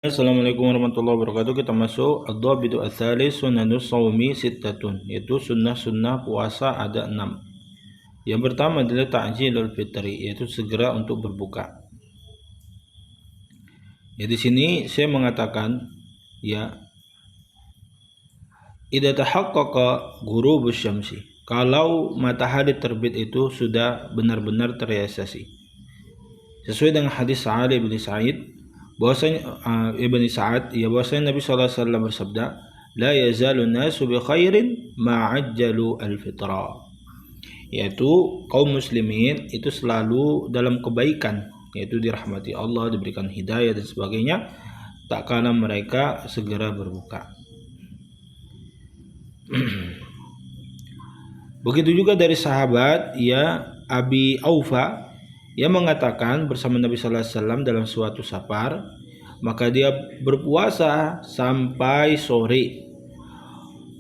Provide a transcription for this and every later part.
Assalamualaikum warahmatullahi wabarakatuh. Kita masuk ad-dhabitu ats-tsalis sunanus shaumi sittatun, yaitu sunnah-sunnah puasa ada 6. Yang pertama adalah ta'jilul fitri, yaitu segera untuk berbuka. Ya, di sini saya mengatakan ya idza tahaqqaqa ghurubus syamsi, kalau matahari terbit itu sudah benar-benar terrealisasi. Sesuai dengan hadis Sa'ad bin Sa'id bahwasanya Ibnu Sa'ad bahwasanya Nabi sallallahu alaihi wasallam bersabda, la yazalu nasu bi khairin ma'ajjalu al-fitra, yaitu kaum muslimin itu selalu dalam kebaikan, yaitu dirahmati Allah, diberikan hidayah dan sebagainya, tak kala mereka segera berbuka. Begitu juga dari sahabat Abi Aufa yang mengatakan bersama Nabi sallallahu alaihi wasallam dalam suatu safar, maka dia berpuasa sampai sore.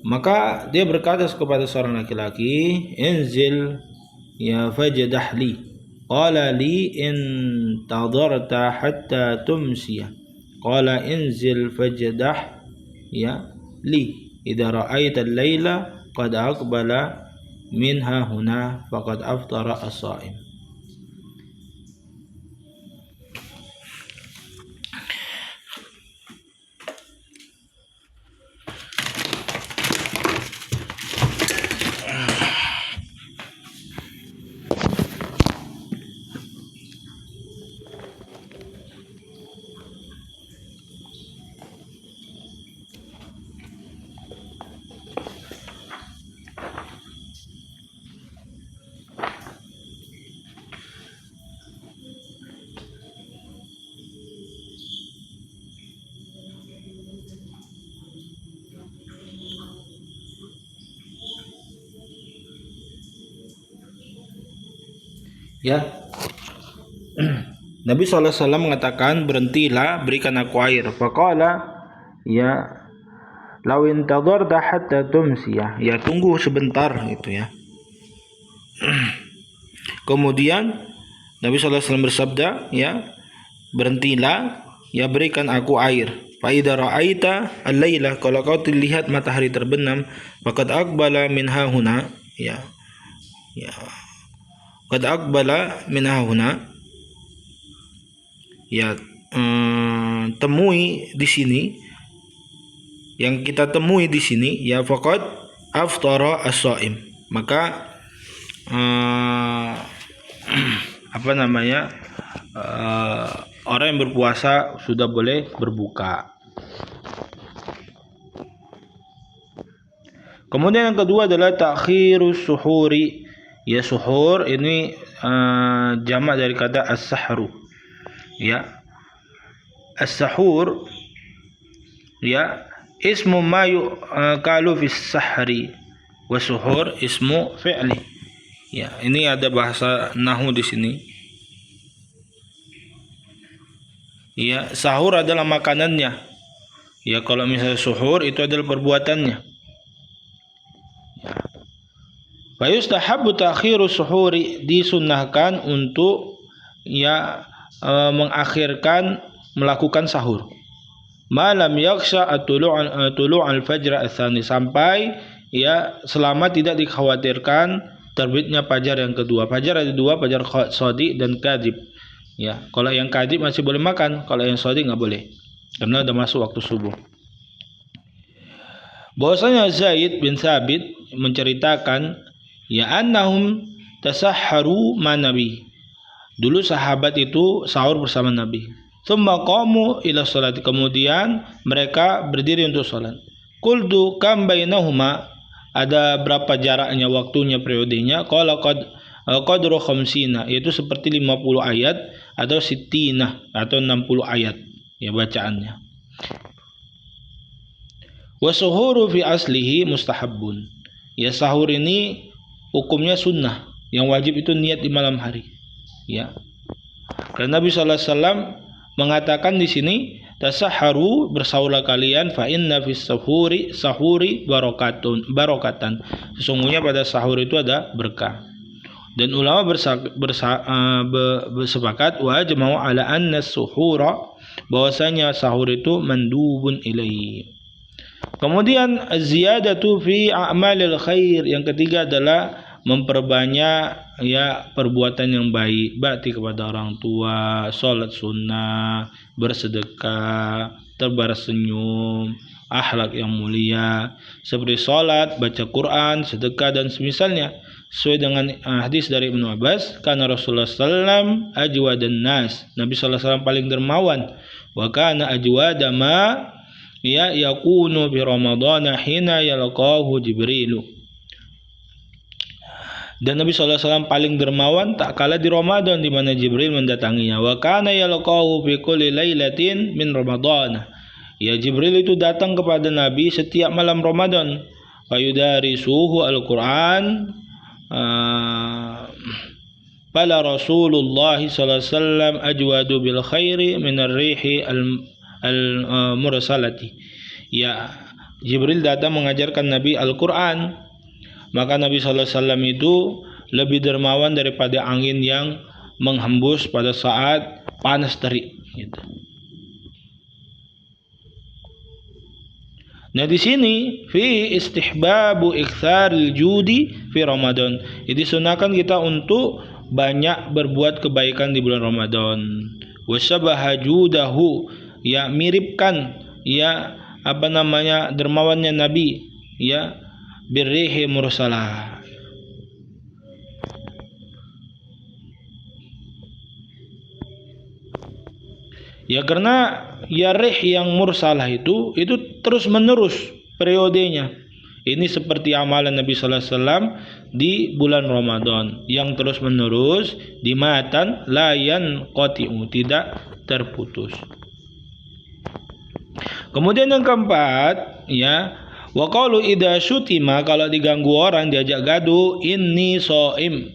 Maka dia berkata kepada seorang laki-laki, "Inzil ya fajdah li." Qala li in tadarta hatta tumsiya. Qala inzil fajdah ya li idza ra'aita al-laila qad aqbala minha huna faqad aftara as-sha'im. Ya, Nabi SAW mengatakan, berhentilah, berikan aku air. Faqala ya law intadarta hatta tumsiyah, ya tunggu sebentar gitu ya. Kemudian Nabi SAW bersabda, ya berhentilah, ya berikan aku air. Fa idza ra'aita al-laila, kalau kau lihat matahari terbenam, faqad aqbala minha huna, ya qad aqbala minha huna, ya temui di sini, yang kita temui di sini, ya faqad aftara as-shaim, maka orang yang berpuasa sudah boleh berbuka. Kemudian yang kedua adalah ta'khirus suhuri. Ya, suhur ini jamak dari kata as-sahru. Ya, as-sahur ya ismu ma yuqalu fis sahri wa suhur ismu fi'li. Ya, ini ada bahasa nahwu di sini. Ya, sahur adalah makanannya. Ya, kalau misalnya suhur itu adalah perbuatannya. Ya. Fa yustahabbu ta'khiru suhuri, disunnahkan untuk mengakhirkan melakukan sahur. Malam yaksha tulu' al-fajr ats-tsani, sampai selama tidak dikhawatirkan terbitnya fajar yang kedua. Fajar ada dua, fajar shadiq dan kadzib. Ya, kalau yang kadzib masih boleh makan, kalau yang shadiq enggak boleh, karena udah masuk waktu subuh. Bahwasanya Zaid bin Thabit menceritakan annahum tasahharu ma Nabi. Dulu sahabat itu sahur bersama Nabi. Tsumma qamu ila salat, kemudian mereka berdiri untuk salat. Qultu kam bainahuma, ada berapa jaraknya, waktunya, periodenya? Qala qadru khamsina, yaitu seperti 50 ayat atau sittinah atau 60 ayat ya bacaannya. Wa suhuru fi aslihi mustahabbun. Ya, sahur ini hukumnya sunnah, yang wajib itu niat di malam hari. Ya. Karena Nabi sallallahu alaihi wasallam mengatakan di sini, tasahharu, bersahurlah kalian, fa inna fis sahuri barakatan. Sesungguhnya pada sahur itu ada berkah. Dan ulama bersepakat wa ajma'u ala anna suhura bahwasanya sahur itu mandubun ilaihi. Kemudian ziyadatu fi a'malil khair, yang ketiga adalah memperbanyak ya perbuatan yang baik, bakti kepada orang tua, salat sunnah, bersedekah, tebar senyum, akhlak yang mulia seperti salat, baca Quran, sedekah dan semisalnya. Sesuai dengan hadis dari Ibnu Abbas, karena Rasulullah sallam ajwadan nas, Nabi sallallahu alaihi wasallam paling dermawan, wa kana ajwada ma ya yakunu bi ramadhan hina yalqahu Jibril. Dan Nabi sallallahu alaihi wasallam paling dermawan tak kala di Ramadan di mana Jibril mendatanginya. Wa kana yalqahu fi kulli lailatin min Ramadhan. Ya, Jibril itu datang kepada Nabi setiap malam Ramadan. Fayudarisuhu al-Qur'an. Fala Rasulullah sallallahu alaihi wasallam ajwadu bil khairi min ar-rihi al-mursalati. Ya, Jibril datang mengajarkan Nabi Al-Qur'an, maka Nabi sallallahu alaihi wasallam itu lebih dermawan daripada angin yang menghembus pada saat panas terik gitu. Nah, di sini fi istihbabu iktsaril judi fi Ramadan. Jadi sunahkan kita untuk banyak berbuat kebaikan di bulan Ramadan. Wasyabaha judahu, ya miripkan ya dermawannya Nabi ya birrihi mursalah. Ya, karena ya rih yang mursalah itu terus menerus periodenya. Ini seperti amalan Nabi sallallahu alaihi wasallam di bulan Ramadan yang terus menerus di matan layan qati'u, tidak terputus. Kemudian yang keempat, ya, wa qalu idza syutima, kalau diganggu orang, diajak gaduh, inni shaim,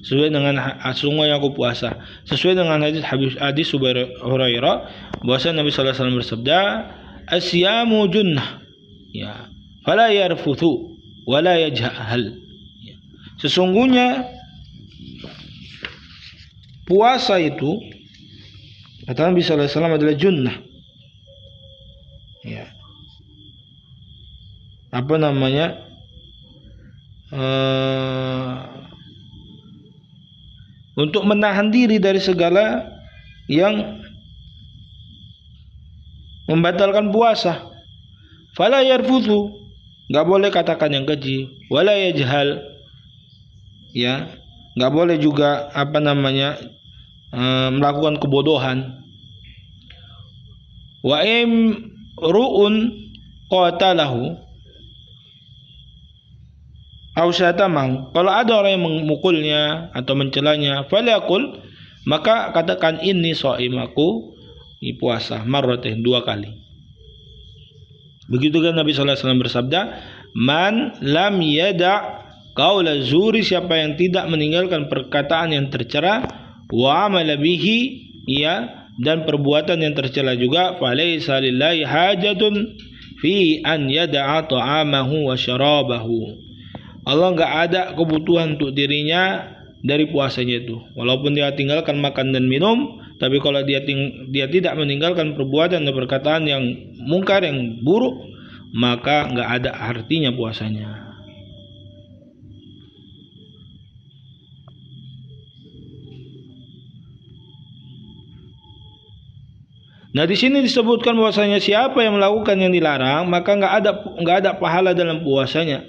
sesuai dengan sungguh yang aku puasa. Sesuai dengan hadis Hurairah bahwa Nabi sallallahu alaihi wasallam bersabda, asyamu junnah, ya, fala yarfuthu wala yajhal. Ya. Sesungguhnya puasa itu, kata Nabi sallallahu alaihi wasallam, adalah junnah. Ya. Untuk menahan diri dari segala yang membatalkan puasa. Fala yarfuthu, enggak boleh katakan yang keji, wala yajhal, ya, enggak boleh juga melakukan kebodohan. Wa ru'un qatalahu aw syatamahu, kalau ada orang yang memukulnya atau mencelanya, falyaqul, maka katakan inni shaim, aku puasa, marratain, 2 kali. Begitu kan Nabi sallallahu alaihi wasallam bersabda, man lam yada qaula zuri, siapa yang tidak meninggalkan perkataan yang tercela, wa amala bihi, ya, dan perbuatan yang tercela juga, falaysa lillahi hajatun fi an yada'a ta'amahu wa syarabahu. Allah enggak ada kebutuhan untuk dirinya dari puasanya itu. Walaupun dia tinggalkan makan dan minum, tapi kalau dia tidak meninggalkan perbuatan dan perkataan yang mungkar, yang buruk, maka enggak ada artinya puasanya. Nah, di sini disebutkan bahwasanya siapa yang melakukan yang dilarang, maka enggak ada pahala dalam puasanya.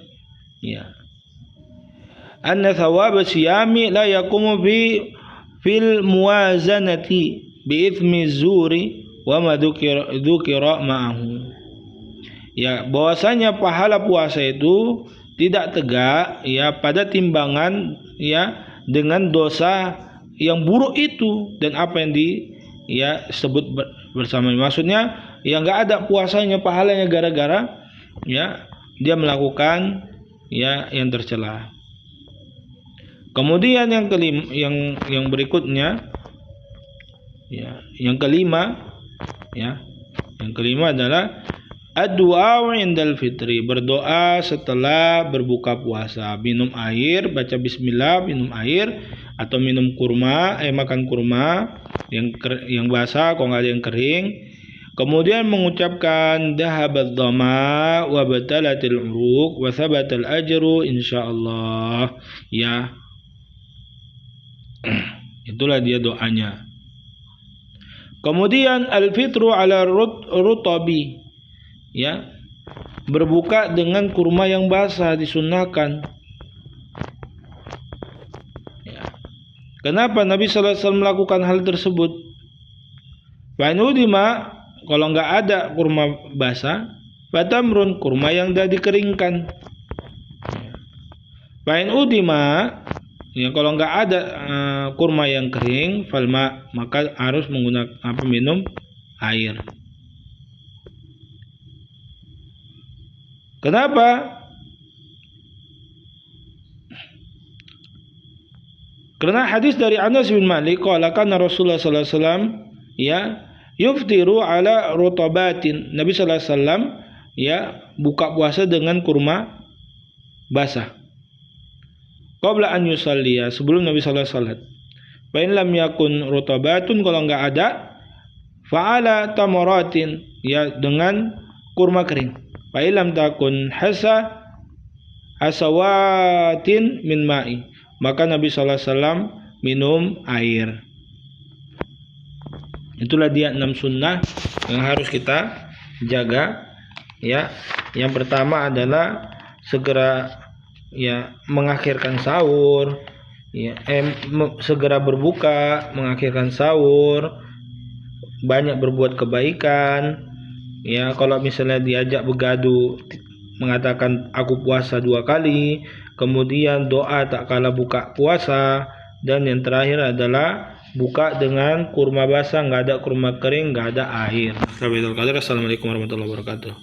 Ya. Anna thawab siyami la yaqumu fil muwazanati bi ithmi zuri wa ma dzukira ma'ahu. Ya, bahwasanya pahala puasa itu tidak tegak ya pada timbangan ya dengan dosa yang buruk itu dan apa yang sebut bersama. Maksudnya ya enggak ada puasanya pahalanya gara-gara ya dia melakukan ya yang tercela. Kemudian yang kelima, yang berikutnya ya, yang kelima adalah ad-du'a 'indal fitri, berdoa setelah berbuka puasa. Minum air, baca bismillah, minum air, atau minum kurma, makan kurma, yang basah, kalau nggak ada yang kering. Kemudian mengucapkan dhahabat dhama wa batalatil uruq wa thabatal ajru insyaallah. Ya. Itulah dia doanya. Kemudian al-fitru ala rutabi. Ya. Berbuka dengan kurma yang basah disunnahkan. Ya. Kenapa Nabi sallallahu alaihi wasallam melakukan hal tersebut? Fa'inudima, kalau nggak ada kurma basah, fatamrun, kurma yang dah dikeringkan. Fa'inudima, ya kalau nggak ada kurma yang kering, falma, maka harus menggunakan minum air. Kenapa? Karena hadis dari Anas bin Malik, qala kana Rasulullah sallallahu alaihi wasallam ya yuftiru ala rutabatin. Nabi sallallahu alaihi wasallam ya buka puasa dengan kurma basah. Qabla an yusalliya, sebelum Nabi sallallahu alaihi wasallam. Fa in lam yakun rutabatun, kalau enggak ada, fa'ala tamaratin, ya dengan kurma kering. Fa in lam takun hasawatin min ma'i, maka Nabi sallallahu alaihi wasallam minum air. Itulah dia 6 sunnah yang harus kita jaga. Ya, yang pertama adalah segera ya mengakhirkan sahur. Ya, segera berbuka, mengakhirkan sahur, banyak berbuat kebaikan. Ya, kalau misalnya diajak begadu, mengatakan aku puasa 2 kali, kemudian doa tak kala buka puasa, dan yang terakhir adalah buka dengan kurma basah, nggak ada kurma kering, nggak ada air. Assalamualaikum warahmatullahi wabarakatuh.